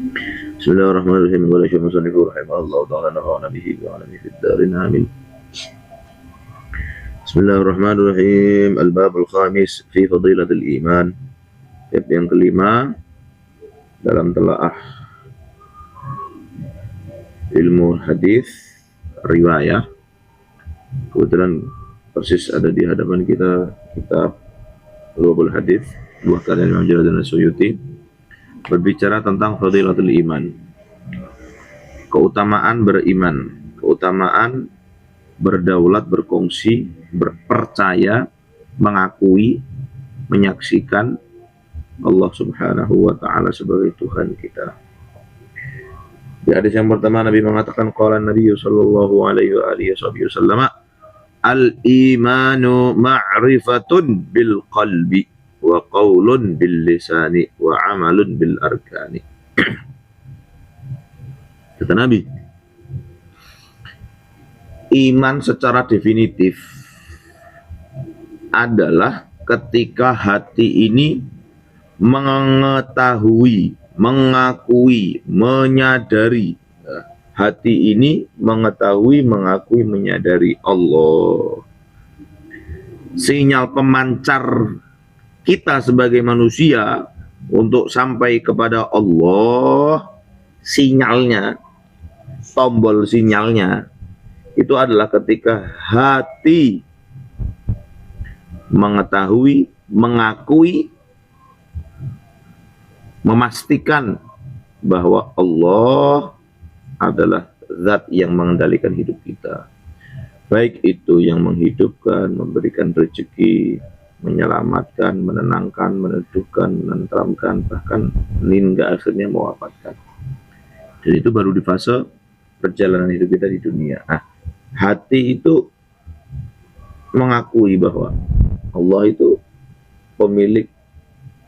Bismillahirrahmanirrahim. Wa la musannif rahimahullah ta'ala nafa'ana bihi wa 'ala fid darin amin. Bismillahirrahmanirrahim. Al-babul khamis fi fadilatil iman. Bab yang kelima dalam telaah ilmu hadis riwayah. Kebetulan persis ada di hadapan kita kitab Lughul Hadis buah karya Imam Jalaluddin As-Suyuti, berbicara tentang fadilatul iman, keutamaan beriman, keutamaan berdaulat, berkongsi, berpercaya, mengakui, menyaksikan Allah Subhanahu wa ta'ala sebagai Tuhan kita. Di hadis yang pertama Nabi mengatakan, qala Nabi sallallahu alaihi wa alihi wasallam, al-imanu ma'rifatun bil qalbi wa qaulun bil lisani wa amalun bil arkani. Kata Nabi, iman secara definitif adalah ketika hati ini mengetahui, mengakui, menyadari. Hati ini mengetahui, mengakui, menyadari Allah. Sinyal pemancar kita sebagai manusia untuk sampai kepada Allah, sinyalnya, tombol sinyalnya, itu adalah ketika hati mengetahui, mengakui, memastikan bahwa Allah adalah zat yang mengendalikan hidup kita. Baik itu yang menghidupkan, memberikan rezeki, menyelamatkan, menenangkan, meneduhkan, menenteramkan, bahkan hingga akhirnya mewafatkan. Dan itu baru di fase perjalanan hidup kita di dunia. Nah, hati itu mengakui bahwa Allah itu pemilik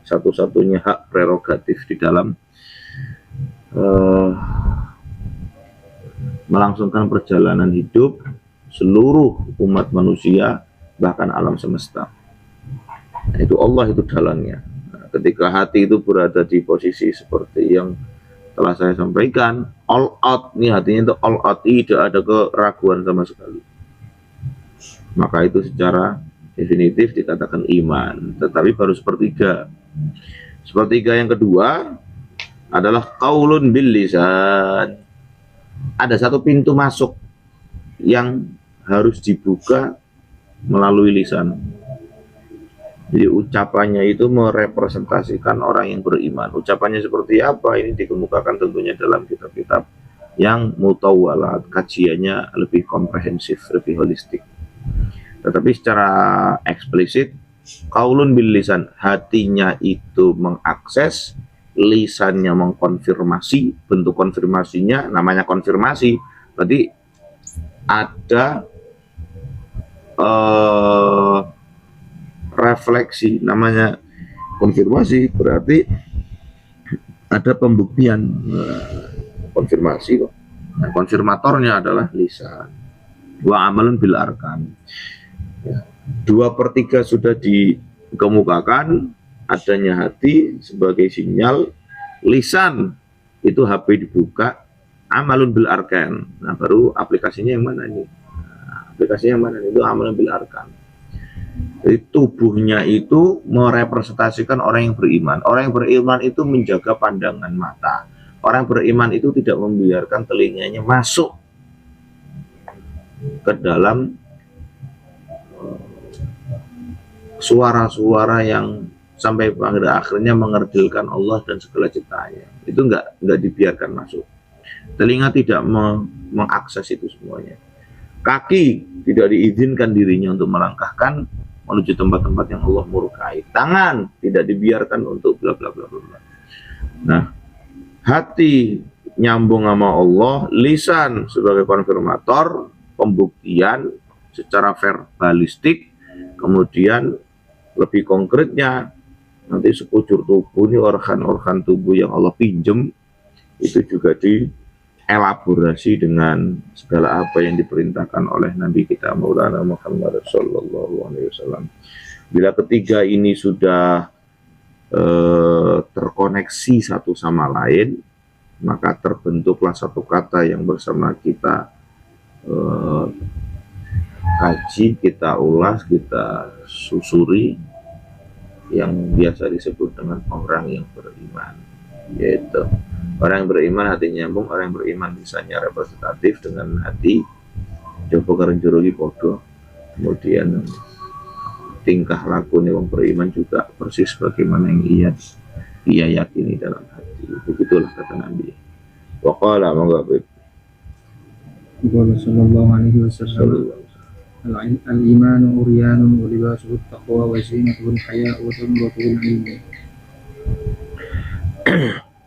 satu-satunya hak prerogatif di dalam melangsungkan perjalanan hidup seluruh umat manusia, bahkan alam semesta. Nah, itu Allah itu dalangnya. Nah, ketika hati itu berada di posisi seperti yang telah saya sampaikan, all out, nih hatinya itu all out, tidak ada keraguan sama sekali, maka itu secara definitif dikatakan iman. Tetapi baru sepertiga. Sepertiga yang kedua adalah qaulun bil lisan. Ada satu pintu masuk yang harus dibuka melalui lisan. Jadi ucapannya itu merepresentasikan orang yang beriman. Ucapannya seperti apa? Ini dikemukakan tentunya dalam kitab-kitab yang mutawwalat, kajiannya lebih komprehensif, lebih holistik. Tetapi secara eksplisit, qaulun bil lisan, hatinya itu mengakses, lisannya mengkonfirmasi. Bentuk konfirmasinya namanya konfirmasi, berarti ada refleksi, namanya konfirmasi, berarti ada pembuktian. Konfirmasi kok. Nah, konfirmatornya adalah lisan. Wa amalun bil arkan. 2/3 sudah dikemukakan, adanya hati sebagai sinyal, lisan itu HP dibuka, amalun bil arkan. Nah, baru aplikasinya yang mana ini? Aplikasinya yang mana? Itu amalun bil arkan. Jadi tubuhnya itu merepresentasikan orang yang beriman. Orang yang beriman itu menjaga pandangan mata. Orang yang beriman itu tidak membiarkan telinganya masuk ke dalam suara-suara yang sampai pada akhirnya mengerdilkan Allah dan segala ciptaannya. Itu enggak dibiarkan masuk. Telinga tidak mengakses itu semuanya. Kaki tidak diizinkan dirinya untuk melangkahkan menuju tempat-tempat yang Allah murkai. Tangan tidak dibiarkan untuk bla bla bla bla. Nah, hati nyambung sama Allah, lisan sebagai konfirmator, pembuktian secara verbalistik, kemudian lebih konkretnya nanti sekujur tubuh ini, organ-organ tubuh yang Allah pinjem itu juga dielaborasi dengan segala apa yang diperintahkan oleh Nabi kita Maulana Muhammad Sallallahu Alaihi Wasallam. Bila ketiga ini sudah terkoneksi satu sama lain, maka terbentuklah satu kata yang bersama kita kaji, kita ulas, kita susuri, yang biasa disebut dengan orang yang beriman. Yaitu orang yang beriman hati nyambung, orang yang beriman misalnya representatif dengan hati coba kerenjurugi podo, kemudian tingkah laku orang beriman juga persis bagaimana yang ia yakini dalam hati. Begitulah kata Nabi. Waqala mengabib sallallahu alaihi wasallam, al-imanu uryanun wa libasuhu taqwa wa zinatuhu al-haya wa tamratuhu al-ilm.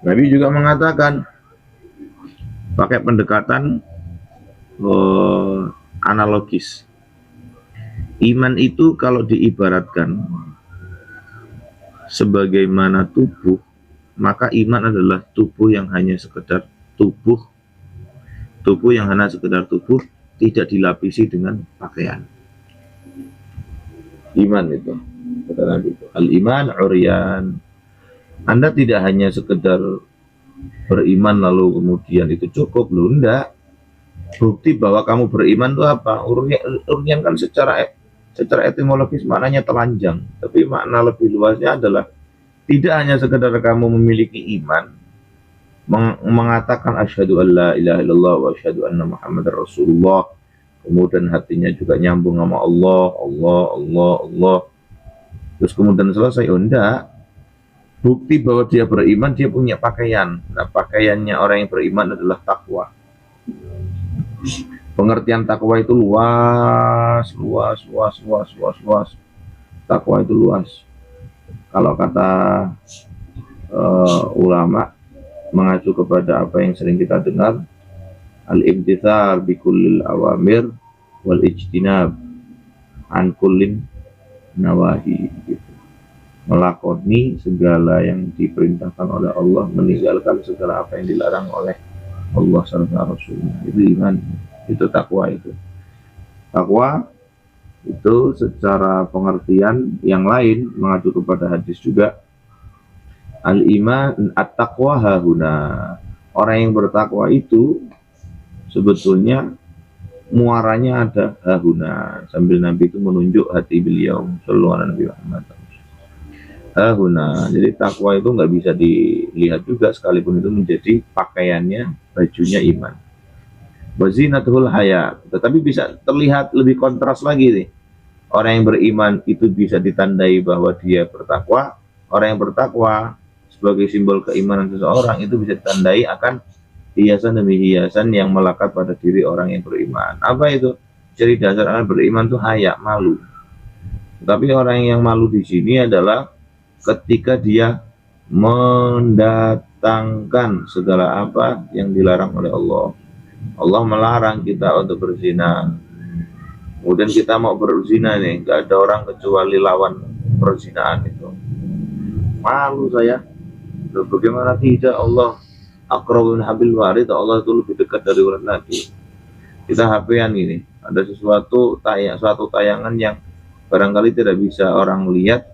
Nabi juga mengatakan pakai pendekatan analogis. Iman itu kalau diibaratkan sebagaimana tubuh, maka iman adalah tubuh yang hanya sekedar tubuh yang hanya sekedar tubuh, tidak dilapisi dengan pakaian. Iman itu, kata Nabi itu, al-iman uryan. Anda tidak hanya sekedar beriman lalu kemudian itu cukup, loh, enggak. Bukti bahwa kamu beriman itu apa? Uryan kan secara etimologis maknanya telanjang, tapi makna lebih luasnya adalah tidak hanya sekedar kamu memiliki iman, mengatakan asyhadu an la ilaha illallah wa asyhadu anna muhammadar rasulullah, kemudian hatinya juga nyambung sama Allah, terus kemudian selesai. Oh enggak, bukti bahwa dia beriman, dia punya pakaian. Nah, pakaiannya orang yang beriman adalah takwa. Pengertian takwa itu luas. Takwa itu luas. Kalau kata ulama, mengacu kepada apa yang sering kita dengar, al-imtithal bi kullil awamir wal ijtinab an kullin nawahi, gitu. Melakoni segala yang diperintahkan oleh Allah, meninggalkan segala apa yang dilarang oleh Allah serta Rasulnya. Itu iman, itu takwa. Itu takwa itu secara pengertian yang lain mengacu kepada hadis juga, al-iman at-taqwa hahuna. Orang yang bertakwa itu sebetulnya muaranya ada hahuna, sambil Nabi itu menunjuk hati beliau sallallahu alaihi wasallam. Hahuna. Jadi takwa itu nggak bisa dilihat juga, sekalipun itu menjadi pakaiannya, bajunya iman. Wazinatul haya. Tetapi bisa terlihat lebih kontras lagi nih. Orang yang beriman itu bisa ditandai bahwa dia bertakwa. Orang yang bertakwa sebagai simbol keimanan seseorang itu bisa ditandai akan hiasan demi hiasan yang melekat pada diri orang yang beriman. Apa itu? Ciri dasar orang beriman itu haya, malu. Tapi orang yang malu di sini adalah ketika dia mendatangkan segala apa yang dilarang oleh Allah. Allah melarang kita untuk berzina, kemudian kita mau berzina nih, nggak ada orang kecuali lawan perzinaan itu. Malu saya. Bagaimana tidak, Allah aqrabun habil warid, Allah itu lebih dekat dari urat nadi. Kita HP-an gini, ada suatu tayangan yang barangkali tidak bisa orang lihat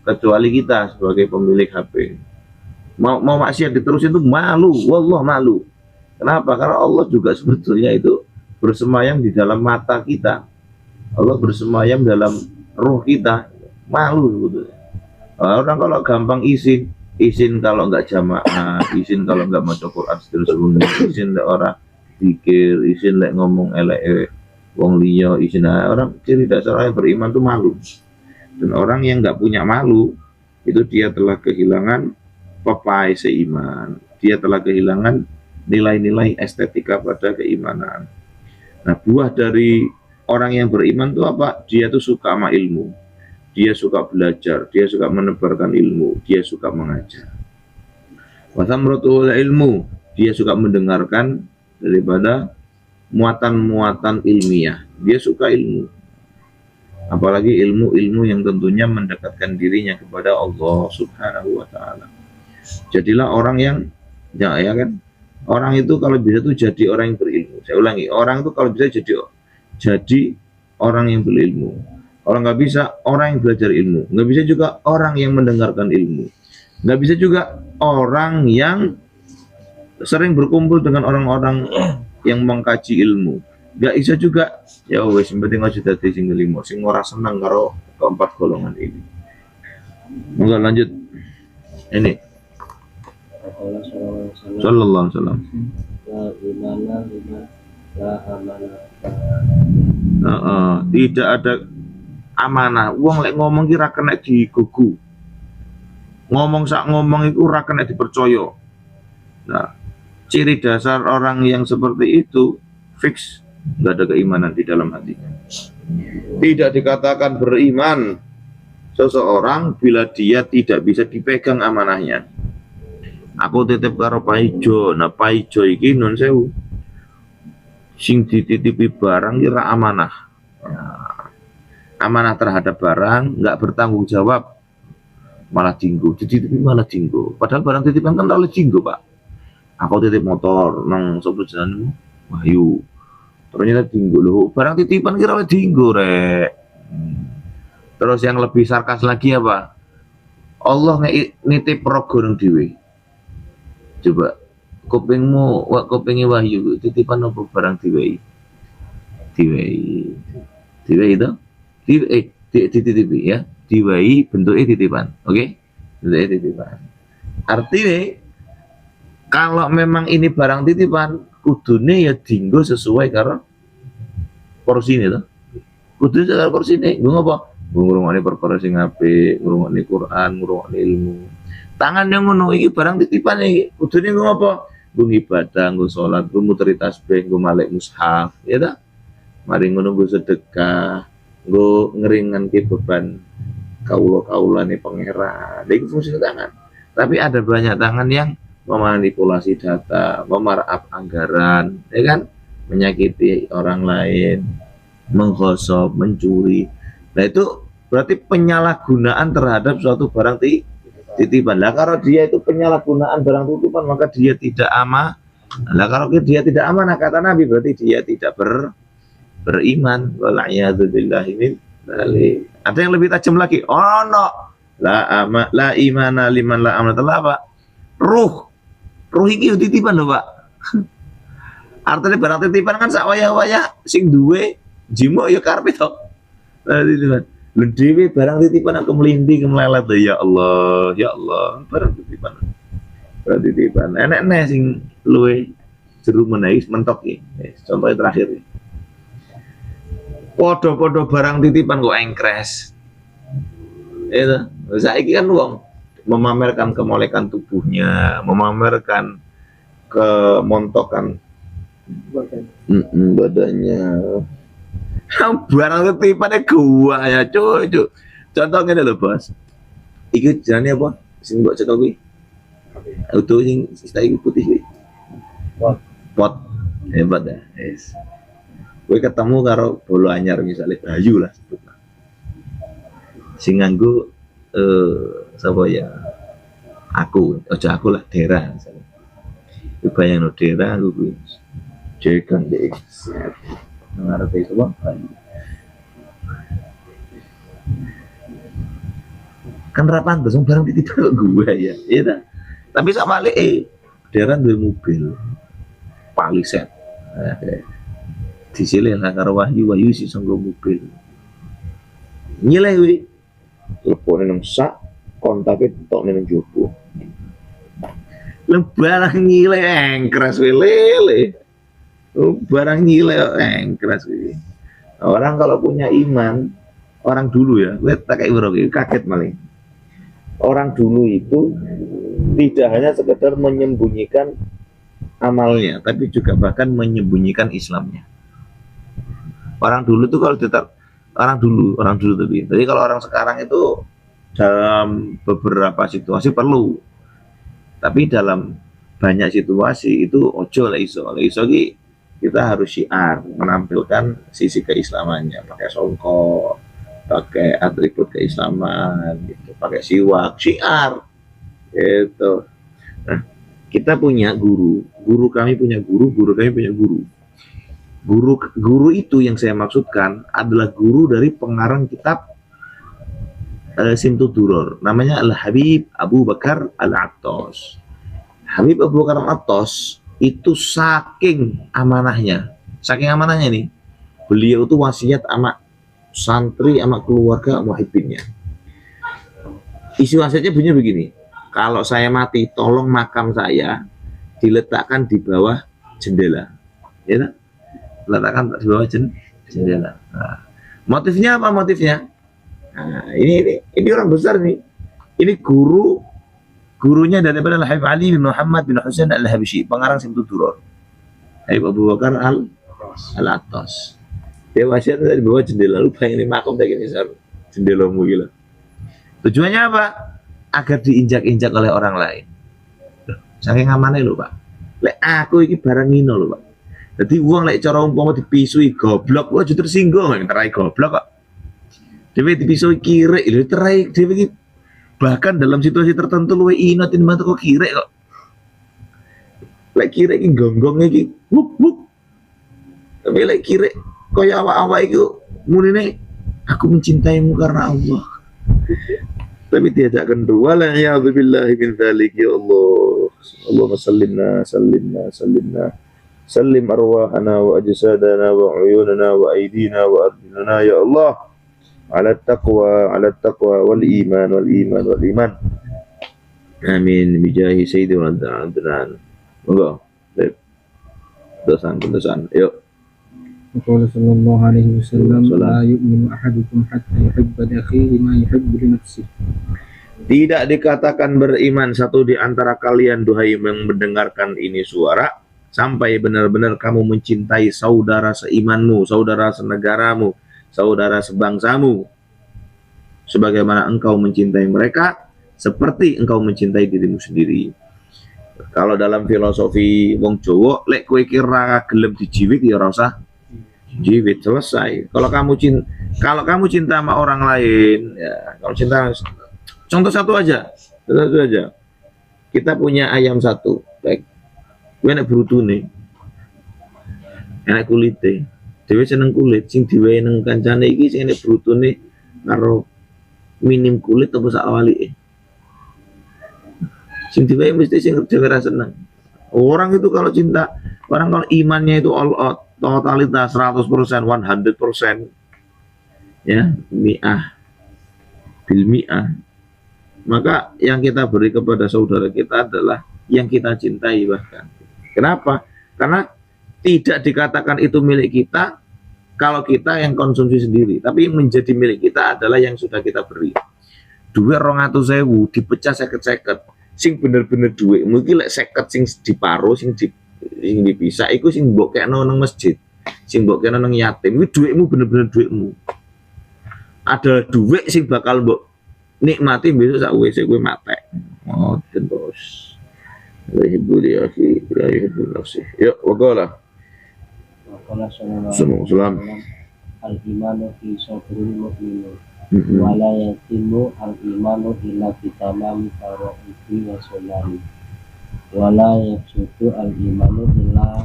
kecuali kita sebagai pemilik HP. Mau maksiat diterusin itu malu, wallah malu. Kenapa? Karena Allah juga sebetulnya itu bersemayam di dalam mata kita. Allah bersemayam dalam ruh kita. Malu sebetulnya. Orang kalau gampang izin kalau nggak jamaah, izin kalau nggak maca Quran seterusnya, izin lek orang pikir, izin lek ngomong elek wong liya, izin orang. Ciri dasar orang yang beriman itu malu. Dan orang yang nggak punya malu itu dia telah kehilangan pepai seiman. Dia telah kehilangan nilai-nilai estetika pada keimanan. Nah, buah dari orang yang beriman itu apa? Dia tuh suka sama ilmu, dia suka belajar, dia suka menebarkan ilmu, dia suka mengajar. Wasamratul ilmu, dia suka mendengarkan daripada muatan-muatan ilmiah. Dia suka ilmu, apalagi ilmu-ilmu yang tentunya mendekatkan dirinya kepada Allah Subhanahu wa Ta'ala. Jadilah orang yang ya kan. Orang itu kalau bisa tuh jadi orang yang berilmu. Saya ulangi, orang itu kalau bisa jadi orang yang berilmu. Orang nggak bisa orang yang belajar ilmu. Nggak bisa juga orang yang mendengarkan ilmu. Nggak bisa juga orang yang sering berkumpul dengan orang-orang yang mengkaji ilmu. Gak bisa juga ya wes penting aja dadi sing kelima sing ora seneng karo keempat golongan ini. Monggo lanjut. Ini Allah sallallahu alaihi wasallam. la imana liman la amanah. Tidak ada amanah. Wong lek ngomong ki ra kena digugu. Ngomong sak ngomong iku ra kena dipercaya. Nah, ciri dasar orang yang seperti itu fix nggak ada keimanan di dalam hatinya. Tidak dikatakan beriman seseorang bila dia tidak bisa dipegang amanahnya. Aku titip karo Paijo, nah Paijo iki nun sewu sing dititipi barang kira amanah. Nah, amanah terhadap barang nggak bertanggung jawab malah jinggo, dititipi malah jinggo. Padahal barang titipan kan oleh jinggo pak. Aku titip motor nang sopo jenengmu Wahyu. Ternyata jinggo loh. Barang titipan kira oleh jinggo rek. Terus yang lebih sarkas lagi apa? Allah nitip rogo nang dhewe. Coba kupingmu, kupingnya Wahyu titipan apa barang diwehi? Diwehi itu? Dititipi ya. Diwehi bentuknya titipan. Oke? Bentuknya titipan. Artinya kalau memang ini barang titipan, kudune ya dinggo sesuai karo porsi ini tuh. Kudune sesuai porsi ini. Gue ngapa? Gue ngurungani perkara sing apik, ngurungani Quran, ngurungani ilmu. Tangan yang ngono iki barang titipan iki. Kudune gue ngapa? Gue ibadah, gue sholat, gue muteri tasbih, gue malik mushaf, ya tak? Mari ngono gue sedekah, gue ngeringan ke beban kaulo-kaulane pangeran. Iki fungsi tangan. Tapi ada banyak tangan yang memanipulasi data, memarkup anggaran, ya kan? Menyakiti orang lain, menggosok, mencuri. Nah itu berarti penyalahgunaan terhadap suatu barang titipan. Lah kalau dia itu penyalahgunaan barang titipan maka dia tidak amanah. Lah kalau dia tidak amanah kata Nabi berarti dia tidak beriman. Wala'iyadzubillah ini. Ada yang lebih tajam lagi. Oh no. La imana liman la amanah telah apa? Ruh iki titipan lho Pak. Artinya barang titipan kan sak wayah-wayah sing duwe jimo ya karepe to. Titipan. Lho dhewe barang titipan aku melindi kemelelet ya Allah barang titipan. Barang titipan. Enek-enek sing luwe jeru menaik mentok iki. Contohnya terakhir. Podo-podo barang titipan kok engkres. Itu. Saiki kan wong memamerkan kemolekan tubuhnya, memamerkan kemontokan badannya. Barang titipannya gua ya cuy. Contohnya lho bos. Iki jenenge apa? Sing mbok cetok kuwi. Auto sing iki putih kuwi. Pot. Hebat ya. Yes. Kowe ketemu karo bolo anyar misalnya Bayu lah sebutlah. Sing nganggo sapa ya? Aku lah Dera misalnya. Kowe bayangno Dera aku kuwi. Jekan deh. Ngarep itu bang kan rapan tuh barang titipan gue ya iya tapi sama Dera duwe mobil Palisade disilih lah karo Wahyu sih sanggo mobil nyileh wi telepone nang sak kontake tok nang jopo barang nyileh engkres lele. Barang gila keras ini. Orang kalau punya iman, orang dulu ya, gue tak kayak kaget malah. Orang dulu itu tidak hanya sekedar menyembunyikan amalnya, tapi juga bahkan menyembunyikan Islamnya. Orang dulu itu kalau tetap orang dulu tapi. Jadi kalau orang sekarang itu dalam beberapa situasi perlu, tapi dalam banyak situasi itu ojo lah iso ki. Kita harus syiar menampilkan sisi keislamannya, pakai songkok, pakai atribut keislaman, gitu, pakai siwak, syiar, gitu. Nah, kita punya guru kami punya guru kami punya guru. Guru itu yang saya maksudkan adalah guru dari pengarang kitab Simtud Duror, namanya Al Habib Abu Bakar Al Attas. Habib Abu Bakar Al-Attas itu saking amanahnya nih, beliau tuh wasiat sama santri sama keluarga muhibbinnya. Isi wasiatnya bunyinya begini, kalau saya mati tolong makam saya diletakkan di bawah jendela, ya tak? Letakkan di bawah jendela. Nah, motifnya apa motifnya? Nah, ini orang besar nih. Ini gurunya daripada Habib Ali bin Muhammad bin Husain Al-Habsyi, pengarang Simtud Duror. Habib Abu Bakar Al-Attas. Dia wasiatnya di bawah jendela. Lu bayangin makam kayak gini besar, jendelamu gila. Tujuannya apa? Agar diinjak-injak oleh orang lain. Saking amannya lho Pak. Lek aku iki barang ngino lho Pak. Jadi uang lek cara umpama dipisui goblok, wah justru tersinggung, terai goblok kok. Dewe dipisui kirek, lho terai dewe iki bahkan dalam situasi tertentu luwe inot mantu kok kirek kok. Lek kirek iki gonggong iki wuk wuk. Tapi lek kirek kaya awak-awak iku munine aku mencintaimu karena Allah. Tapi diajak kedua la ya'udzubillahi min dzalik ya Allah. Allahumma sallimna sallim arwahana wa ajsadana wa uyunana wa aydina wa arjulana ya Allah ala taqwa wal iman amin bijahi sayyidil adnan. Monggo dosan yuk. Qala sallallahu alaihi wasallam la yu'minu ahadukum hatta yuhibba li akhihi ma yuhibbu li nafsihi. Tidak dikatakan beriman satu di antara kalian, duhai yang mendengarkan ini suara, sampai benar-benar kamu mencintai saudara seimanmu, saudara senegaramu, saudara sebangsamu, sebagaimana engkau mencintai mereka, seperti engkau mencintai dirimu sendiri. Kalau dalam filosofi wong Jawa, lek kowe kira gelem dijiwit ya ora usah jiwit, selesai. Kalau kamu cinta sama orang lain, ya kalau cinta, contoh satu aja. Kita punya ayam satu, baik, gue enak berutune, enak kulite, dewe seneng kulit, sing dewe neng kancane iki sing enak berutune karo minim kulit apa sak awalike. Sing dewe mesti sing dewe ra seneng. Orang itu kalau cinta, orang kalau imannya itu all out, totalitas 100%, 100%, ya, mi'ah bil mi'ah, maka yang kita beri kepada saudara kita adalah yang kita cintai bahkan. Kenapa? Karena tidak dikatakan itu milik kita kalau kita yang konsumsi sendiri, tapi menjadi milik kita adalah yang sudah kita beri. Duit 200.000 dipecah 50-50, sing bener-bener duit mungkin lek 50 sing diparo, sing dipisah iku sing mbok kekno nang masjid, sing mbok kekno nang yatim, iku duitmu bener-bener duitmu. Ada duit sing bakal mbok nikmati besok sak wis kowe matek. Ngoten bos. La yuhibbu li akhi la yuhibbu nafsi. Ya waqala. Waqala sallallahu alaihi wasallam al-imanu fi sadril mu'min wa la yatimu al-imanu illa bi tamami faraidi wa sunnah. Wala yaksudu al-imanu illa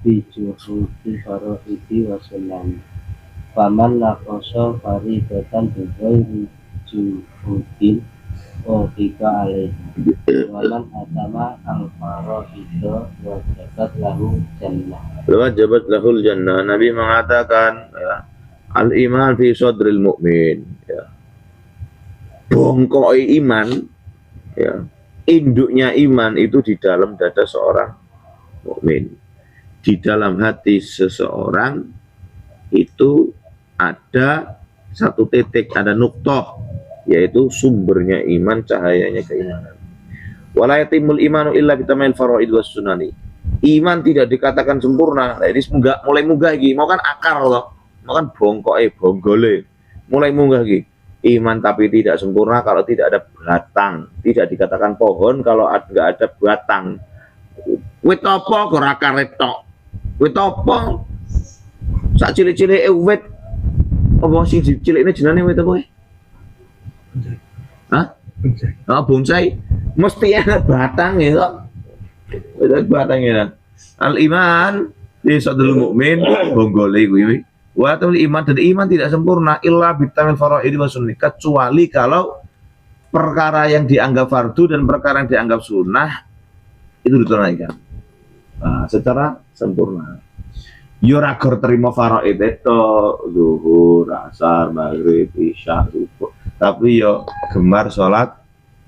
bi juhudi faraidi wa sunnah. Faman naqasa faridatan bi ghairi juhudin wa tika alaih. Waman atama al-faraida wa jabat lahu jannah. Wajabat lahul jannah. Nabi mengatakan ya, al-iman fi sadril mu'min, ya. Bongkoi iman, ya. Induknya iman itu di dalam dada seorang mukmin. Di dalam hati seseorang itu ada satu titik, ada nuktoh, yaitu sumbernya iman, cahayanya keimanan. Wala yatimul imanu illa bitamil faraid was sunani. Iman tidak dikatakan sempurna. Nah, ini mulai munggah lagi, mau kan akar loh, mau kan bonggole, mulai munggah lagi. Iman tapi tidak sempurna kalau tidak ada batang. Tidak dikatakan pohon kalau nggak ada batang. Wit apa kok akar retok? Wit apa? Sak cilik-cilik wit apa sing cilik ini jenenge wit apa? Hah? Bonsai. Oh, bonsai. Mesti ada batang ya. Ada batang ya. Al-iman di sadrul mukmin bonggole kuwi. Wa ta'al iman, dan iman tidak sempurna illa bitamil faraid wa sunnah, kecuali kalau perkara yang dianggap fardu dan perkara yang dianggap sunnah itu ditunaikan secara sempurna. Yo ora gor terima faraid itu zuhur, asar, maghrib, isya, subuh. Tapi yo gemar sholat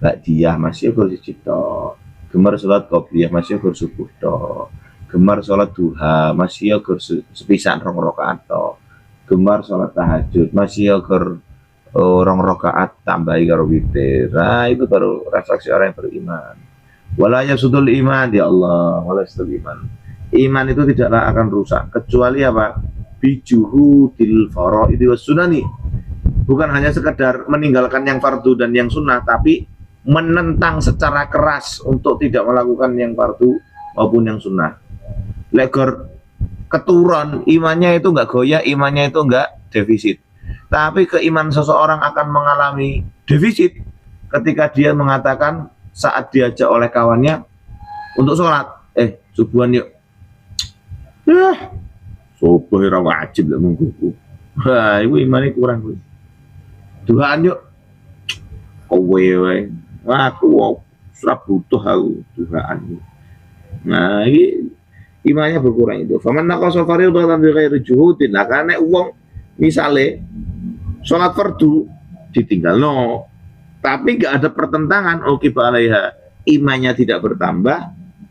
ba'diyah masih gor siji tok. Gemar sholat qobliyah masih gor subuh tok. Gemar sholat duha masih gor sepisan 2 rakaat tok. Gemar sholat tahajud masih gor 2 rakaat tambahi karo witir. Nah, itu baru refleksi orang yang beriman. Wala yasudul iman ya Allah, wala yasudul iman. Iman itu tidaklah akan rusak kecuali apa? Bijuhudil faraid was sunani. Bukan hanya sekedar meninggalkan yang fardu dan yang sunnah, tapi menentang secara keras untuk tidak melakukan yang fardu maupun yang sunnah. Lekor keturun imannya itu enggak goyah, imannya itu enggak defisit. Tapi keimanan seseorang akan mengalami defisit ketika dia mengatakan saat diajak oleh kawannya untuk sholat, subuhan yuk. Subuh ora wajib lek mungkuku. Wah, iku imane kurang kuwi. Duhaan yuk. Kowe wae. Aku ora butuh aku duhaan. Nah, iki imannya berkurang itu. Faman naqasa fardhan bi ghairi juhudin. Nah, kan nek wong misale salat fardu ditinggalno, tapi enggak ada pertentangan uqiba alaiha. Imannya tidak bertambah,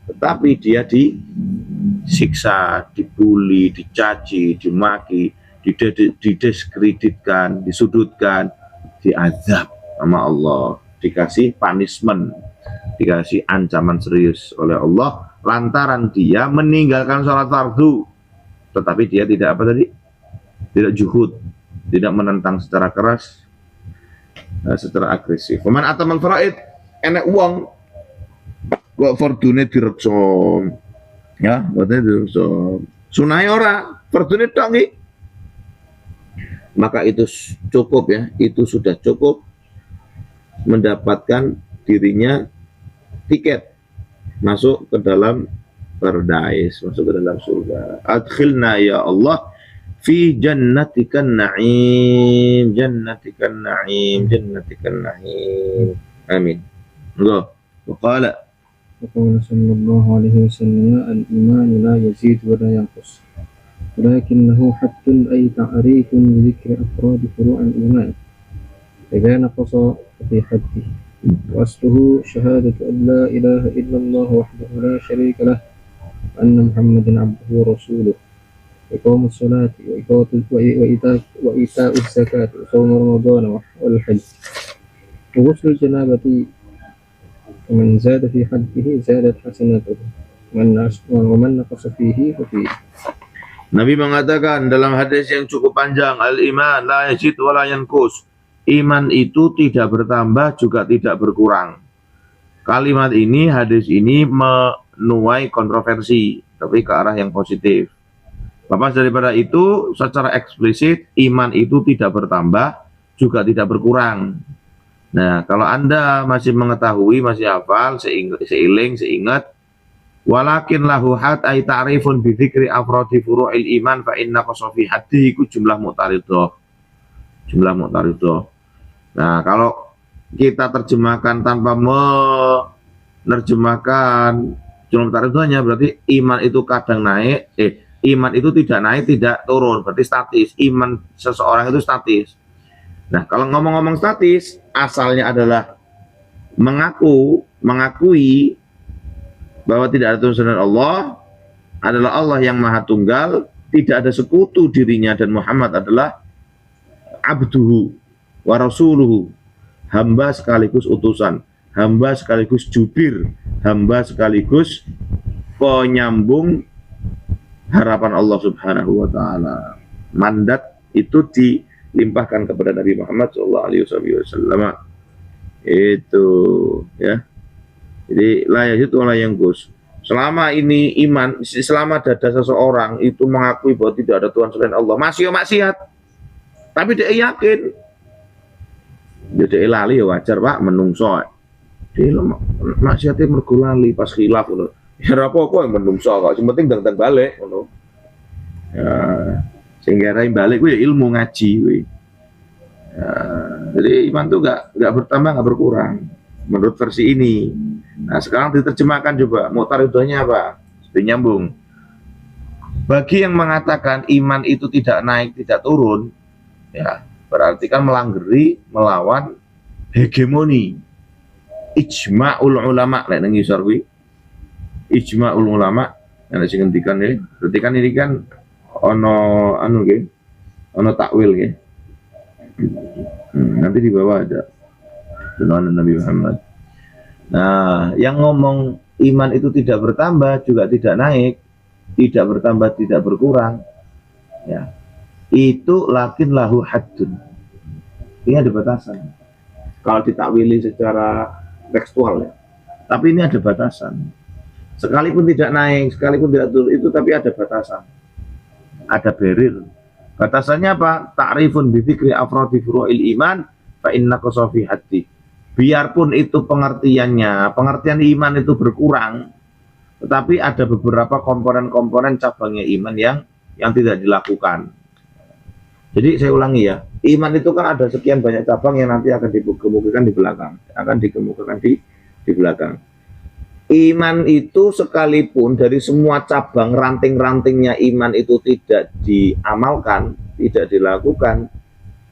tetapi dia disiksa, dibully, dicaci, dimaki, didiskreditkan, disudutkan, diazab sama Allah, dikasih punishment, dikasih ancaman serius oleh Allah lantaran dia meninggalkan sholat fardu, tetapi dia tidak apa tadi? Tidak juhud, tidak menentang secara keras, secara agresif. Faman atamal faraid, enek uang kok fardune direksa. Ya, berarti direksa. Sunai ora, fardune tok iki. Maka itu cukup ya, itu sudah cukup mendapatkan dirinya tiket masuk ke dalam paradise, masuk ke dalam surga. Adkhilna ya Allah fi jannatikan na'im, jannatikan na'im, jannatikan na'im. Amin. Allah. Waqala وقال صلى الله عليه وسلم الإيمان لا يزيد ولا ينقص ولكنه حد أي تعريف بذكر أفراد فروع الإيمان إذا نقص في حده وأصله شهادة أن لا إله إلا الله وحده لا شريك له وأن محمدا عبده ورسوله إقام الصلاة وإيتاء الزكاة وصوم رمضان والحج وغسل الجنابة ومن زاد في حده زادت حسناته ومن نقص فيه ففيه. Nabi mengatakan dalam hadis yang cukup panjang, al-iman la yazid wa la yanqus. Iman itu tidak bertambah juga tidak berkurang. Kalimat ini, hadis ini menuai kontroversi, tapi ke arah yang positif. Lepas daripada itu, secara eksplisit iman itu tidak bertambah juga tidak berkurang. Nah, kalau Anda masih mengetahui, masih hafal, seingat, walakin lahu had ay ta'rifun bi dzikri afradi furu'il iman fa inna qasafi haddi iku jumlah mu'taridah. Jumlah mu'taridah. Nah, kalau kita terjemahkan tanpa menerjemahkan jumlah mu'taridahnya, berarti iman itu kadang naik, iman itu tidak naik, tidak turun, berarti statis. Iman seseorang itu statis. Nah, kalau ngomong-ngomong statis, asalnya adalah mengakui bahwa tidak ada Tuhan selain Allah, adalah Allah yang Maha Tunggal, tidak ada sekutu dirinya, dan Muhammad adalah abduhu wa rasuluhu, hamba sekaligus utusan, hamba sekaligus jubir, hamba sekaligus penyambung harapan Allah Subhanahu wa taala. Mandat itu dilimpahkan kepada Nabi Muhammad SAW. Itu ya. Jadi la yazid wa la yanqus. Selama ini iman, selama dada seseorang itu mengakui bahwa tidak ada Tuhan selain Allah, masih maksiat, tapi dia yakin, dia lali ya wajar Pak, menungso. Dia maksiatnya mergo lali pas khilaf ngono. Ya apa-apa yang menungso kok, yang penting dan balik ngono. Ya, sehingga rai balik kuwi ilmu ngaji kuwi. Ya, jadi iman itu enggak bertambah, enggak berkurang menurut versi ini. Nah, sekarang diterjemahkan coba, muqtaridohnya apa? Nyambung. Bagi yang mengatakan iman itu tidak naik, tidak turun, ya, berarti kan melawan hegemoni ijma'ul ulama. Nek nang ngisor kuwi ijma'ul ulama yang sing ngendikan ya. Berarti kan ini kan ono anu nggih, ono takwil nggih. Nanti di bawah ada turunan Nabi Muhammad. Nah, yang ngomong iman itu tidak bertambah juga tidak naik, tidak bertambah tidak berkurang, ya, itu lakin lahu haddun. Ini ada batasan. Kalau ditakwili secara tekstual ya, tapi ini ada batasan. Sekalipun tidak naik, sekalipun tidak turun, itu tapi ada batasan, ada barrier. Batasannya apa? Ta'rifun bi dzikri afradi furu'il iman fa inna qasafi haddi. Biarpun itu pengertian iman itu berkurang, tetapi ada beberapa komponen-komponen cabangnya iman yang tidak dilakukan. Jadi saya ulangi ya, iman itu kan ada sekian banyak cabang yang nanti akan dikemukakan di belakang, di belakang. Iman itu sekalipun dari semua cabang ranting-rantingnya iman itu tidak diamalkan, tidak dilakukan,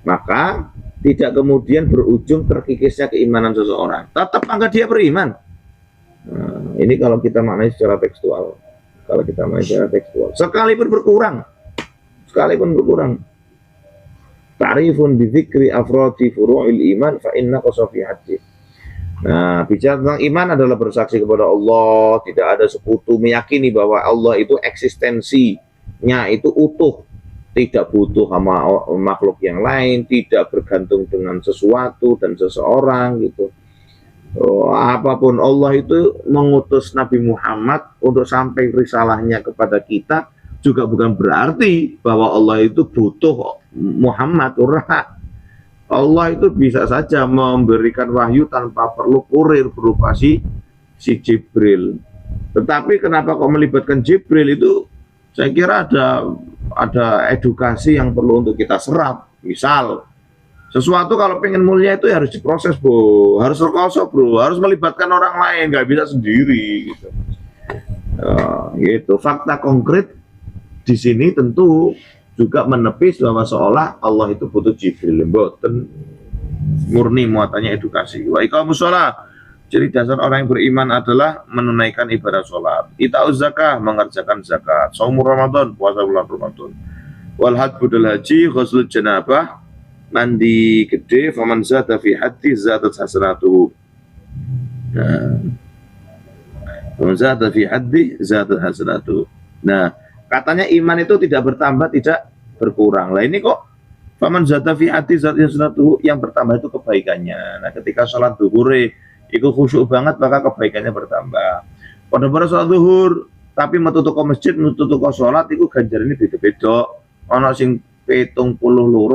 maka tidak kemudian berujung terkikisnya keimanan seseorang. Tetap anggap dia beriman. Nah, ini kalau kita maknai secara tekstual. Sekalipun berkurang. Ta'rifun bi dzikri afradi furu'il iman fa inna qasafi haddi. Nah, bicara tentang iman adalah bersaksi kepada Allah, tidak ada sekutu, meyakini bahwa Allah itu eksistensinya itu utuh, tidak butuh sama makhluk yang lain, tidak bergantung dengan sesuatu dan seseorang gitu. Apapun Allah itu mengutus Nabi Muhammad untuk sampai risalahnya kepada kita juga bukan berarti bahwa Allah itu butuh Muhammad. Allah itu bisa saja memberikan wahyu tanpa perlu kurir berupa si Jibril. Tetapi kenapa kok melibatkan Jibril itu? Saya kira ada edukasi yang perlu untuk kita serap. Misal, sesuatu kalau pengen mulia itu harus diproses, bro, harus rekoso, bro, harus melibatkan orang lain, nggak bisa sendiri. Gitu. Gitu. Fakta konkret di sini tentu juga menepis bahwa seolah Allah itu butuh Jibril. Mboten, murni muatannya edukasi. Wa iqamus shalah, ciri dasar orang yang beriman adalah menunaikan ibadah sholat. Ita'uz zakah, mengerjakan zakat. Shaum Ramadan, puasa bulan Ramadan. Wal hajj budal haji, ghusl janabah, mandi gede. Faman zata fi haddi zatat hasanatuhu. Faman zata fi haddi zatat hasanatuhu. Nah, katanya iman itu tidak bertambah, tidak berkurang. Lah ini kok faman zata fi hati zatu yang bertambah itu kebaikannya. Nah, ketika sholat zuhur itu khusyuk banget, maka kebaikannya bertambah. Pada sholat zuhur tapi metu ke masjid, metu ke sholat itu ganjar ini beda-beda. Ono sing 72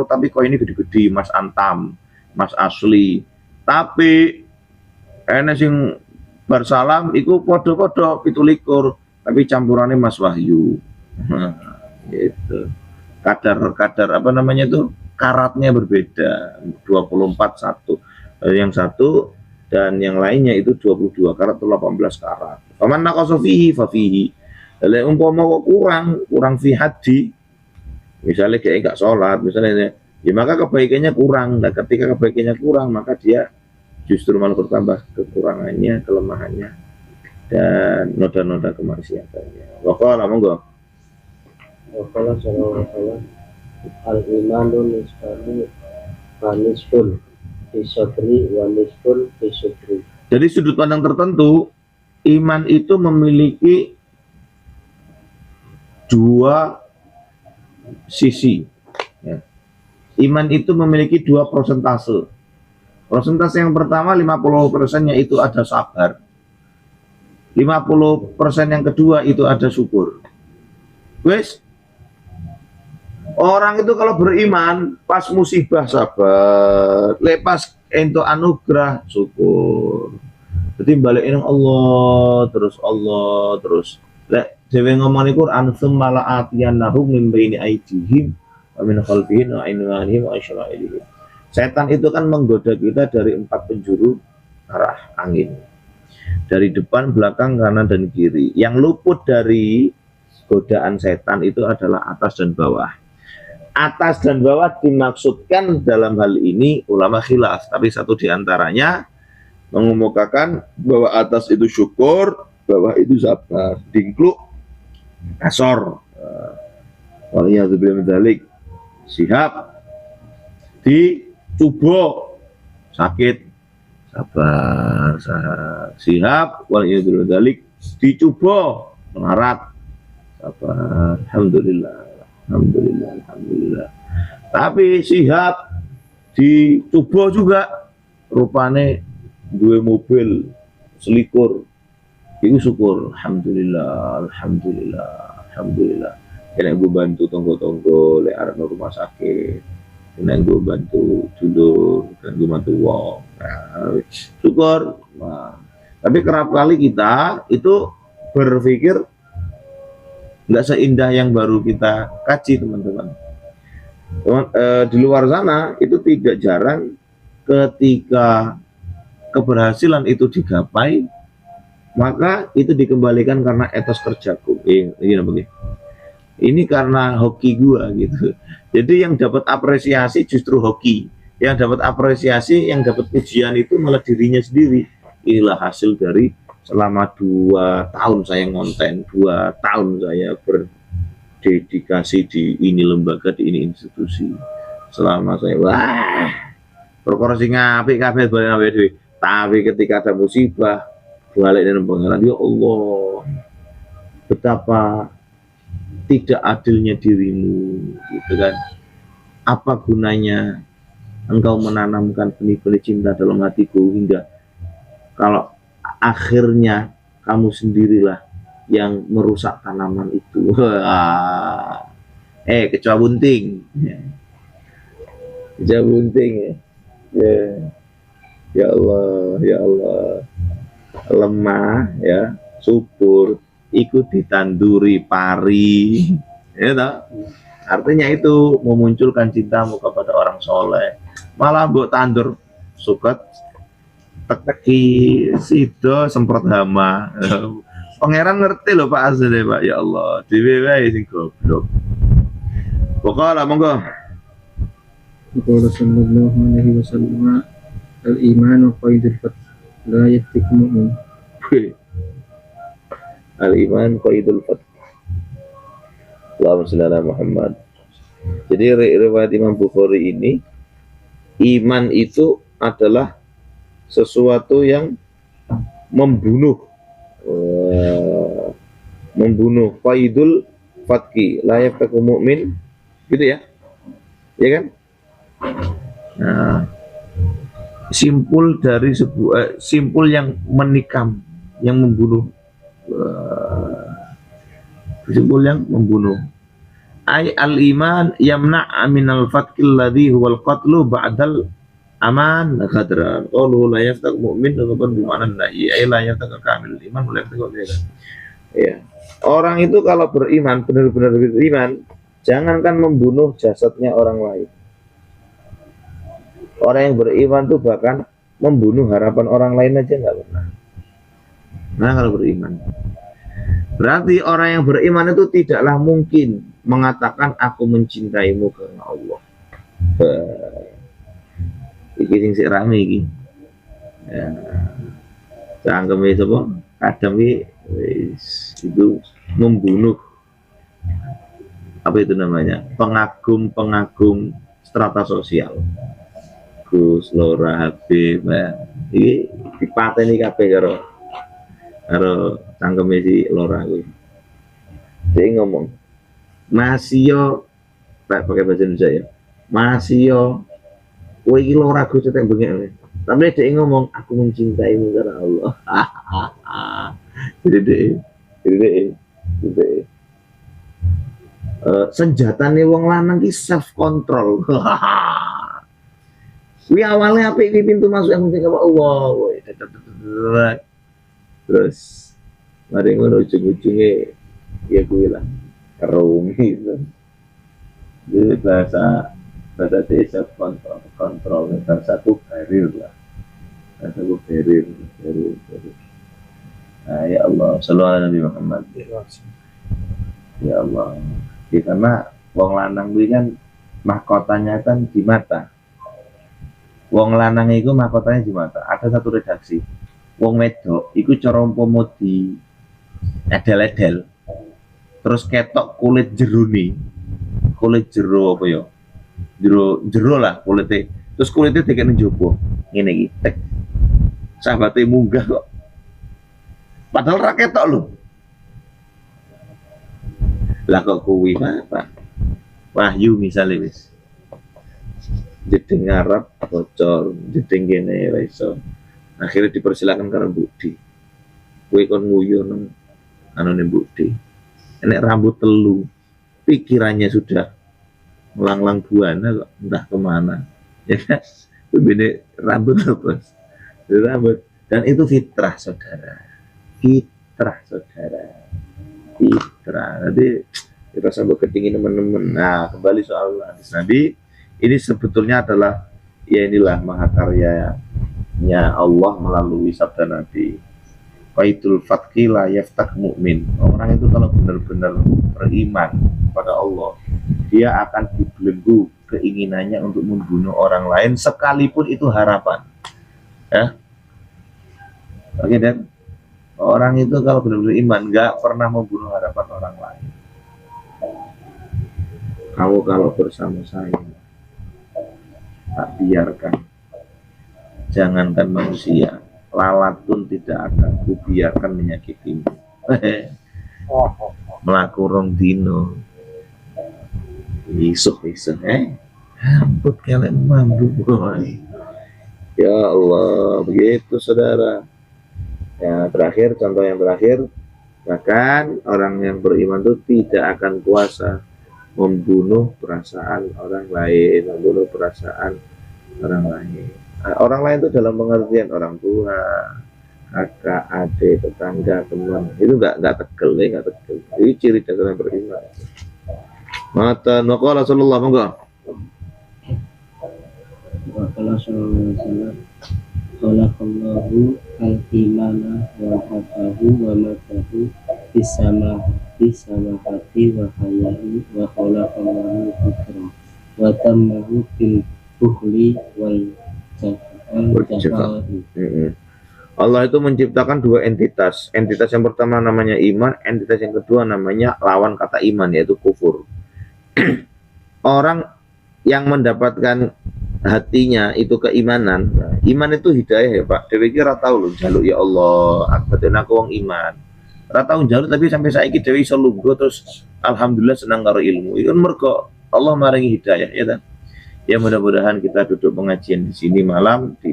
tapi kok ini gede-gede, Mas Antam, Mas Asli. Tapi ene sing bersalam itu podo-podo 17 tapi campurannya Mas Wahyu. Gitu. Kadar apa namanya itu, karatnya berbeda, 24 satu, yang satu dan yang lainnya itu 22 karat atau 18 karat. Faman naqasa fihi fa fihi. Lah umpama kok kurang fi haddi, misalnya kayak enggak sholat misalnya, ya maka kebaikannya kurang. Nah, ketika kebaikannya kurang maka dia justru malah bertambah kekurangannya, kelemahannya dan noda-noda kemaksiatannya. Waqala monggo. Waqala sallallahu alaihi wasallam al-imanu nisfani wa nisfun fi sabri wa nisfun fi syukri. Dari sudut pandang tertentu, iman itu memiliki dua sisi. Ya. Iman itu memiliki dua persentase. Persentase yang pertama 50%-nya itu ada sabar. 50% yang kedua itu ada syukur. Wes, orang itu kalau beriman pas musibah sabar, lepas ento anugerah syukur. Jadi balikin Allah terus. Lek dhewe ngomong di Quran summa la'atiyannahum min baini aydihim wa min khalfihim wa aymanihim wa syama'ilihim. Setan itu kan menggoda kita dari 4 penjuru arah angin. dari depan, belakang, kanan, dan kiri. Yang luput dari godaan setan itu adalah atas dan bawah. Atas dan bawah dimaksudkan dalam hal ini ulama khilaf, tapi satu diantaranya mengemukakan bahwa atas itu syukur, bawah itu sabar, dingkluk, kasor, waliyadzubillah dzalik, sihab, dicoba, sakit, sabar, sihab, waliyadzubillah dzalik, dicoba, melarat, sabar, alhamdulillah. Alhamdulillah. Tapi sihab dicoba juga, rupane dua mobil selikur, itu syukur, alhamdulillah. Kena gue bantu tonggo-tonggo lek arep rumah sakit, kena gue bantu dulur, kena gue bantu wong, syukur. Nah, tapi kerap kali kita itu berpikir nggak seindah yang baru kita kaji, teman-teman. Di luar sana itu tidak jarang ketika keberhasilan itu digapai, maka itu dikembalikan karena etos kerjaku. Ini karena hoki gua gitu. Jadi yang dapat apresiasi justru hoki, yang dapat apresiasi, yang dapat pujian itu malah dirinya sendiri. Inilah hasil dari selama 2 tahun saya ngonten, 2 tahun saya berdedikasi di ini lembaga, di ini institusi. Selama saya perkara sing apik kabeh balen dhewe. Tapi ketika ada musibah, balik dengan pengenalan, ya Allah, betapa tidak adilnya dirimu, gitu kan? Apa gunanya engkau menanamkan benih-benih cinta dalam hatiku hingga kalau akhirnya kamu sendirilah yang merusak tanaman itu. Kecoa bunting. Kecoa bunting ya. Ya Allah. Lemah ya, subur, ikut ditanduri pari. Ya toh? Artinya itu memunculkan cintamu kepada orang soleh. Malah mbok tandur suket teki sido semprot hama. Pangeran ngerti loh Pak Azli Pak, ya Allah, dhewe wae sing goblok. Pokoknya monggo. Qala sallallahu alaihi wasallam, al-imanu qaidul fath, la yaftiku mu'min. Al-iman qaidul fath. Allahumma shalli ala Muhammad. Jadi riwayat Imam Bukhari ini, iman itu adalah sesuatu yang membunuh, qaidul fatki, layak taku mukmin, gitu ya, ya kan? Nah, simpul dari sebuah simpul yang menikam, yang membunuh, simpul yang membunuh. Ay al-iman yamna' minal fatkil ladhi huwal qatlu ba'dal aman khadran. Qalu la yaftaq mu'min dengan bimana nahi ay la yaftaq kamil iman la yaftaq ghairan. Ya. Orang itu kalau beriman, benar-benar beriman, jangankan membunuh jasadnya orang lain. Orang yang beriman itu bahkan membunuh harapan orang lain aja nggak pernah. Nah, kalau beriman, berarti orang yang beriman itu tidaklah mungkin mengatakan aku mencintaimu karena Allah. Iki sing sik rame iki. Ya. Cangkeme sapa? Kadang itu membunuh, apa itu namanya? Pengagum strata sosial. Gus Lora Habib, iki dipateni kabeh karo cangkeme si Lora kuwi. Dia ngomong, "Masio," pakai bahasa Indonesia ya. "Masio kowe iki Lora Gus cetek bengek." Tapi dia ngomong, "Aku mencintaimu karena Allah." Jadi senjatane wong lanang ki self control. Kuwi awalnya apik iki pintu masuk yang penting Allah. Terus mari ngono ujung-ujunge ya kuwi lah kerung gitu. Jadi bahasa desa kontrol bahasa ku barir lah. Bahasa ku barir. Nah, ya Allah, sallu ala Nabi Muhammad. Ya Allah. Ya, karena wong lanang kuwi kan mahkotanya kan di mata. Wong lanang itu mahkotanya di mata. Ada satu redaksi. Wong wedok iku cara umpama di edel-edel. Terus ketok kulit jeruni. Kulit jero apa ya? Jero lah kulitnya. Terus kulitnya dikene njaba. Ngene iki, tek. Sahabate munggah kok. Padahal ra ketok lho. Lah kok kuwi apa? Wahyu misalnya wis. Jeding ngarep bocor, jeding kene ra iso. Akhirnya dipersilakan karena Budi. Kuwi kon nguyu nang anune Budi. Enek rambut telu. Pikirannya sudah melanglang buana kok entah kemana. Ya kan? Beda rambut terus. Rambut. Dan itu fitrah saudara. Fitrah saudara. Fitrah. Nanti kita sambil ketingin teman-teman. Nah, kembali soal hadis Nabi, ini sebetulnya adalah ya inilah mahakaryanya Allah melalui sabda Nabi. Faitul fatqi la yaftak mu'min. Orang itu kalau benar-benar beriman pada Allah, dia akan dibelenggu keinginannya untuk membunuh orang lain sekalipun itu harapan. Ya. Oke, dan orang itu kalau benar-benar iman nggak pernah membunuh harapan orang lain. Kamu kalau bersama saya tak biarkan, jangankan manusia, lalat pun tidak akan kubiarkan menyakitimu. Melaku rong dino isuh ampun kalian mampu boy. Ya Allah, begitu saudara. Ya, terakhir, contoh yang terakhir, bahkan orang yang beriman itu tidak akan kuasa membunuh perasaan orang lain, membunuh perasaan orang lain. Orang lain itu dalam pengertian orang tua, kakak, adik, tetangga, teman. Itu nggak tegel, nggak tegel. Ini ciri dari orang beriman. Mata naqala sallallahu alaihi wasallam. Khalaqallahu al-imana wa hafahu wa matahu bisamahati wa hayai wa khalaqallahu fikra wa tammahu bil bukhli wal jafari. Allah itu menciptakan dua entitas. Entitas yang pertama namanya iman, entitas yang kedua namanya lawan kata iman, yaitu kufur. Orang yang mendapatkan hatinya itu keimanan. Nah, iman itu hidayah ya Pak. Dewi kira tahu loh jaluk ya Allah, akbatin aku wong iman. Ora tahu jaluk tapi sampai saiki Dewi iso lungguh terus alhamdulillah senang karo ilmu. Itu mergo Allah maringi hidayah ya kan. Ya mudah-mudahan kita duduk pengajian di sini di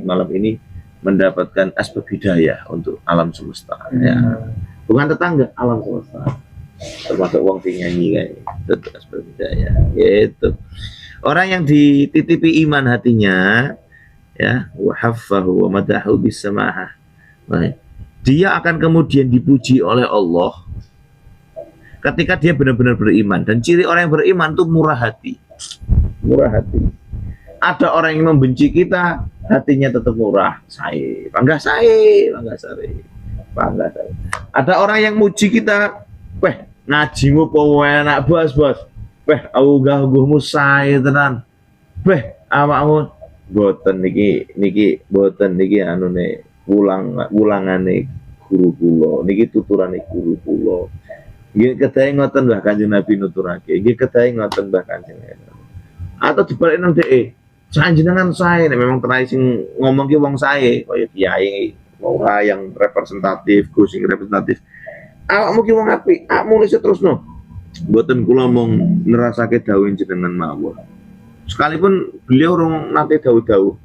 malam ini mendapatkan asbab hidayah untuk alam semesta ya. Bukan tetangga, alam semesta. Termasuk wong sing nyanyi kayak itu asbab hidayah. Gitu. Orang yang dititipi iman hatinya, ya, wahaffahu wa madahu bisamahah. Dia akan kemudian dipuji oleh Allah ketika dia benar-benar beriman. Dan ciri orang yang beriman itu murah hati. Murah hati. Ada orang yang membenci kita, hatinya tetap murah. Bangga saya. Ada orang yang muji kita, weh, ngajimu po enak bos. Weh, augah-ugahmu sae tenan. Weh, awakmu boten niki boten niki anune ulangane guru kula. Niki tuturane guru kula. Nggih kedahe ngoten Mbah Kanjeng Nabi nuturake. Nggih kedahe ngoten Mbah Kanjeng. Atau dibalik nang dhek, sanjenengan sae nek memang tenan sing ngomong ki wong sae kaya kiai ora yang representatif, Gus sing representatif. Awakmu ki wong apik, awakmu wis terusno. Mboten kula mung nerasake dawuh jenengan mawon. Sekalipun beliau orang nate dawuh-dawuh.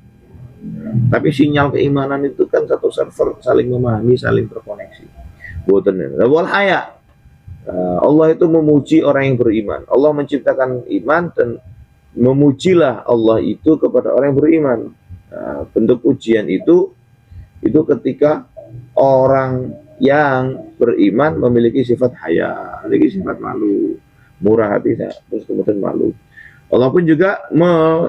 Tapi sinyal keimanan itu kan satu server saling memahami, saling terkoneksi. Mboten. Wal haya. Allah itu memuji orang yang beriman. Allah menciptakan iman dan memujilah Allah itu kepada orang yang beriman. Bentuk pujian itu ketika orang yang beriman memiliki sifat haya, memiliki sifat malu, murah hati, terus kemudian malu. Allah pun juga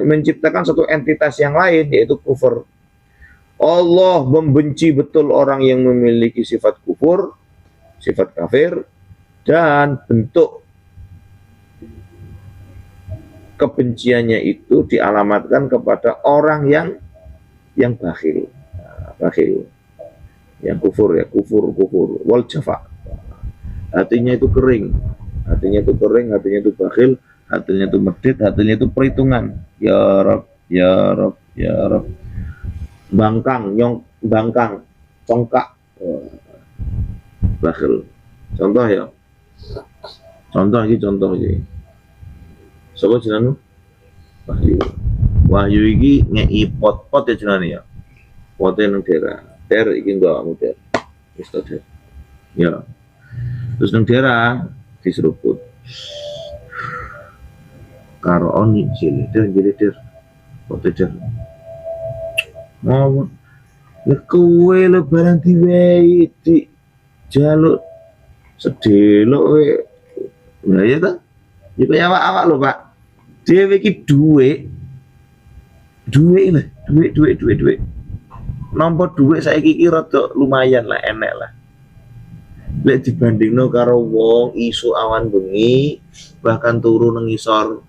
menciptakan satu entitas yang lain, yaitu kufur. Allah membenci betul orang yang memiliki sifat kufur, sifat kafir, dan bentuk kebenciannya itu dialamatkan kepada orang yang bakhil. Nah, bakhil. Yang kufur ya, kufur, wal jafa. Hatinya itu kering, hatinya itu bakhil, hatinya itu medit, hatinya itu perhitungan. Ya Rab, ya Rab, ya Rab. Bangkang, congkak, bakhil. Contoh ya, contoh ini. Sopo jenengan Wahyu. Wahyu iki ngei pot-pot ya jenengan ya. Pote nang daerah. Der iki enggak muter. Wis der. Ya. Terus nang daerah diseruput. Karo oni cilik der. Pote der. Mau nek kowe lebaran diwehi di jaluk sedelok we. Lah ya ta? Ya kaya awak lho, Pak. Dhewe iki duit. Nampa duit saiki iki rada lumayan lah, enek lah. Lek dibandingno karo wong isu awan bengi bahkan turu nang ngisor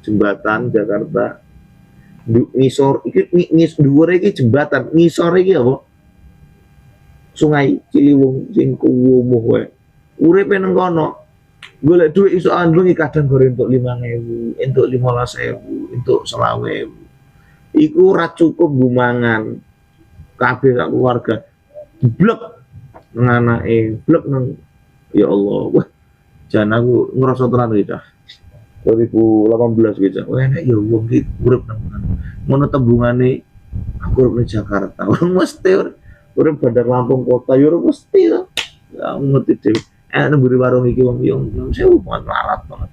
jembatan Jakarta. Ngisor iki dhuwure iki jembatan, ngisor iki apa? Sungai Ciliwung sing kuwumuh wae. Uripe nang kono. Golek duit iso bengi kadang gore entuk 5.000, entuk 15.000, entuk 20.000. Iku ora cukup gumangan kabeh sak keluarga. Blek nang anake, blek nang ya Allah. Wah, jan aku ngerasa tenan iki dah. 2018 gitu. Wah, enak ya wong iki urip nang ngono tembungane aku urip di Jakarta. Orang mesti urip Bandar Lampung kota ya mesti to. Ya ngerti dhewe. Nemburi warung iki wong yang sewu banget larat banget.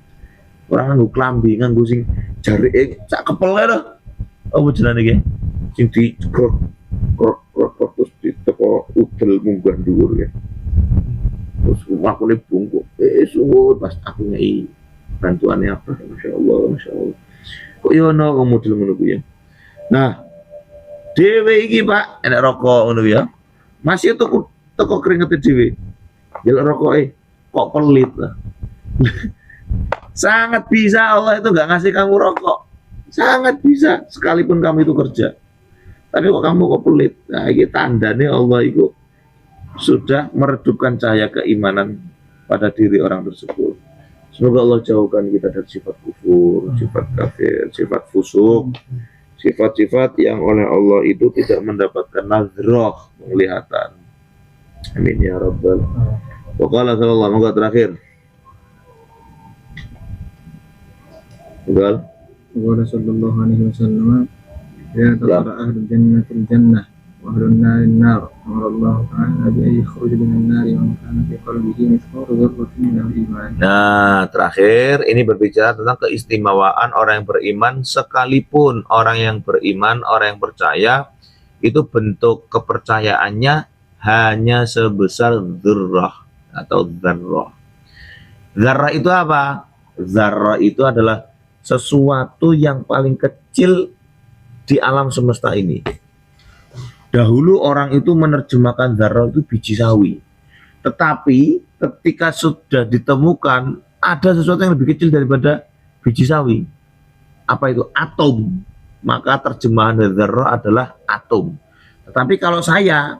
Orang nganggo klambi, nganggo sing jarike sak kepel kae lho. Apa jenenge iki? Sing di krok terus diteko udel munggah dhuwur ya. Terus wakune bungkuk. Suwun pas aku ngei bantuannya apa? Masya Allah. Kok yo ono model ngono kuwi ya. Nah, dhewe iki Pak, enek rokok ngono ya. Masih teko keringet dhewe. Jalur rokok kok pelit lah. Sangat bisa Allah itu nggak ngasih kamu rokok, sangat bisa sekalipun kamu itu kerja. Tapi kok kamu kok pelit? Nah, ini tandanya Allah itu sudah meredupkan cahaya keimanan pada diri orang tersebut. Semoga Allah jauhkan kita dari sifat kufur, sifat kafir, sifat fusuk, sifat-sifat yang oleh Allah itu tidak mendapatkan nazroh, penglihatan. Amin ya Rabbal. Waqala sallallahu alaihi terakhir. Waqala sallallahu alaihi wasallam, ya tara ahlul jannatil jannah wa ahlun narin nar. Allah ta'ala bi yakhruju minan nar wa kana fi qalbihi mithqalu dzarratin min al-iman. Nah, terakhir ini berbicara tentang keistimewaan orang yang beriman, sekalipun orang yang beriman, orang yang percaya itu bentuk kepercayaannya hanya sebesar dzarrah atau dzarrah. Dzarrah itu apa? Dzarrah itu adalah sesuatu yang paling kecil di alam semesta ini. Dahulu orang itu menerjemahkan dzarrah itu biji sawi. Tetapi ketika sudah ditemukan ada sesuatu yang lebih kecil daripada biji sawi. Apa itu? Atom. Maka terjemahan dari dzarrah adalah atom. Tetapi kalau saya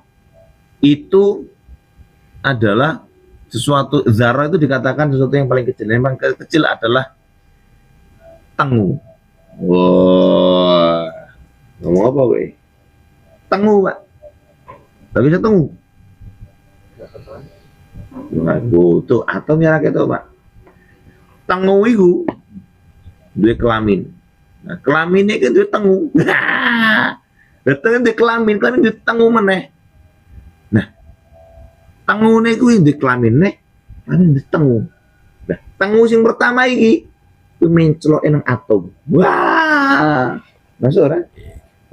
itu adalah sesuatu, zarah itu dikatakan sesuatu yang paling kecil. Yang paling kecil adalah tengu. Wah, ngomong apa weh? Tengu Pak. Tapi bisa tengu. Tuh atomnya rakyat itu Pak. Tengu itu dia kelamin. Nah, kelaminnya kan dia tengu. Datang dia kelamin kan dia tengu meneh. Tengune kuwi ndek klamine, ane ndek tengu. Nah, tengu sing pertama iki kuwi mencloke nang atom. Wah. Masuk ora?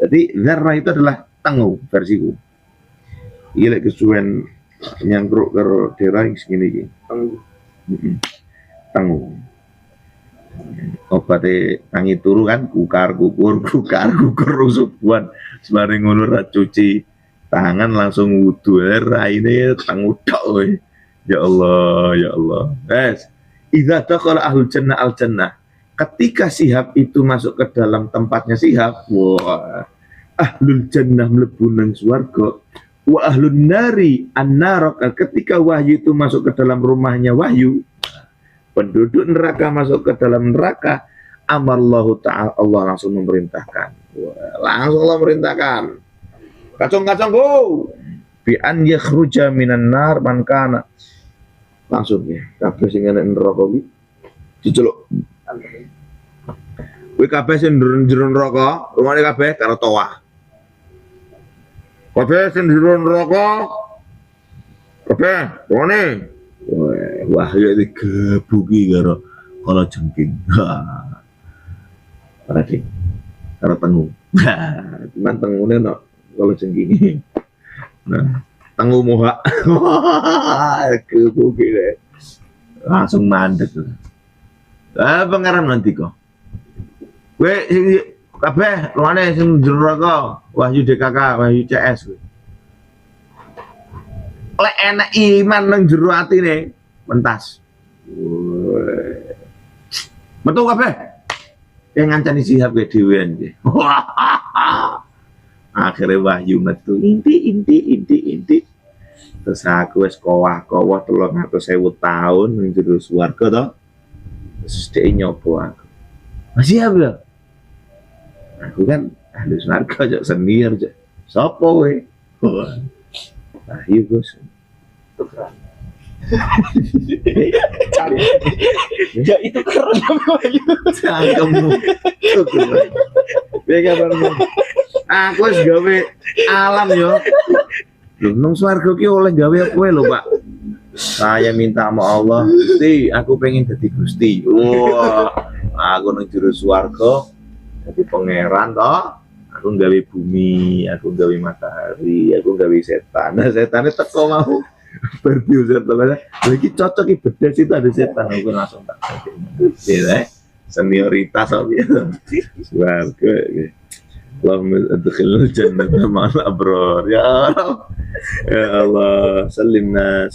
Jadi zarrah itu adalah tengu versiku. Iki lek kesuwen nyangkruk karo daerah sing ngene iki. Tengu. Tengu. Oke. obate tangi turu kan kukar kukur rusubuan sembarang ngono ra cuci tangan langsung wudu raine tangu tok we. Ya Allah, ya Allah. Guys, idza dakhala ahlul jannah al jannah. Ketika Syihab itu masuk ke dalam tempatnya Syihab, wah, ahlul jannah mlebu nang swarga. Wa ahlun nari an-nar, ketika Wahyu itu masuk ke dalam rumahnya Wahyu, penduduk neraka masuk ke dalam neraka, amarallahu ta'ala, Allah langsung memerintahkan. Langsung Allah merintahkan. Kacung-kacung go. Bi an yakhruja minan nar man kana. Langsung ya, kabeh sing ana neraka kuwi diceluk. Kuwi kabeh sing jero neraka, rumane kabeh karo toa. Kabeh sing jero neraka, kabeh rumane wah ya digebuki karo kala jengking. Berarti karo tengu. Cuman tengune no kala jengking. Nah, tengu moha. Gebuki deh. Langsung mandek. Pengaran nanti kok. Kowe kabeh luane sing jero neraka, Wahyu DKK, Wahyu CS kowe. Lek enak iman nang jero atine mentas. Metu kabeh. Yang ngancani Syihab ke dhewean iki. Akhirnya Wahyu metu inti. Terus aku wis kowah-kowah 300.000 tahun nang jero swarga to. Terus dia nyoba aku. Masih apa? Aku kan ahli swarga aja senior aja. Sopo we? Wahyu Gus. Ya itu keren Wahyu. Cangkemmu. Piye kabarmu? Aku wis gawe alam yo. Lho nang swarga ki oleh gawe kowe lho, Pak. Saya minta sama Allah, Gusti, aku pengen jadi Gusti. Wah, aku nang jero swarga jadi pangeran toh. Aku gawe bumi, aku gawe matahari, aku gawe setan. Nah, setannya teko mau. Berarti setan lagi cocok iki bedes itu ada setan, aku langsung tak. Ya, senioritas kok ya. Swarga. Allahumma adkhilna jannata ma'al abrar. Ya Allah. Ya Allah, sallimna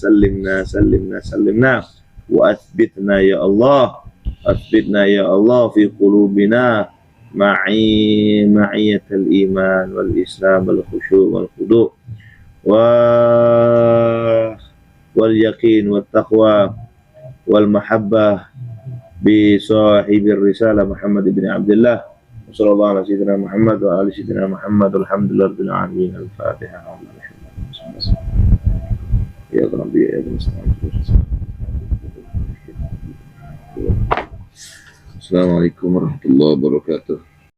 wa athbitna ya Allah. Athbitna ya Allah fi qulubina ma'iyatal iman wal islam wal khusyu' wal khudu' wal yaqin wat taqwa wal mahabbah bi sahibir risalah Muhammad ibn Abdullah sallallahu alaihi wasallam Muhammad wa ali sayyidina Muhammad alhamdulillahil alamin. Al-Fatihah. Ya Rabbi ya Assalamualaikum warahmatullahi wabarakatuh.